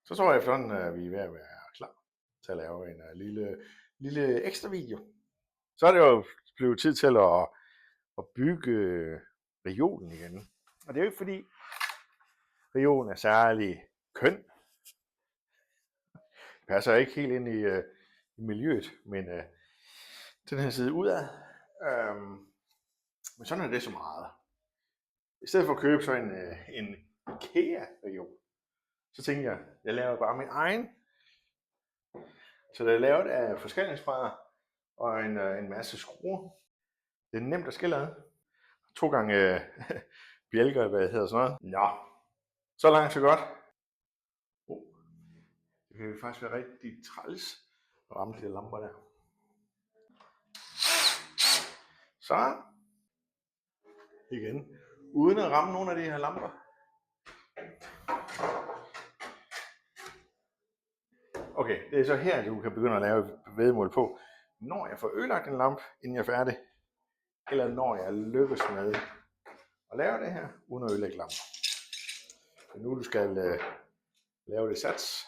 Så tror jeg efterhånden, at vi er ved at være klar til at lave en lille ekstra video. Så er det jo blevet tid til at bygge reolen igen. Og det er jo ikke fordi reolen er særlig køn. Det passer ikke helt ind i miljøet, men den her side udad. Men sådan er det så meget. I stedet for at købe så en IKEA-reol, så tænkte jeg laver bare min egen. Så det er lavet af forskellingsbrædder og en masse skruer. Det er nemt at skille ad. 2 gange bjælker, hvad hedder sådan noget. Nå, så langt så godt. Det kan faktisk være rigtig træls at ramme de der lamper der. Så. Igen. Uden at ramme nogle af de her lamper. Okay, det er så her, du kan begynde at lave væddemål på. Når jeg får ødelagt en lampe, inden jeg er færdig, eller når jeg lykkes med at lave det her, uden at ødelægge lampen. Så nu du skal lave det sats.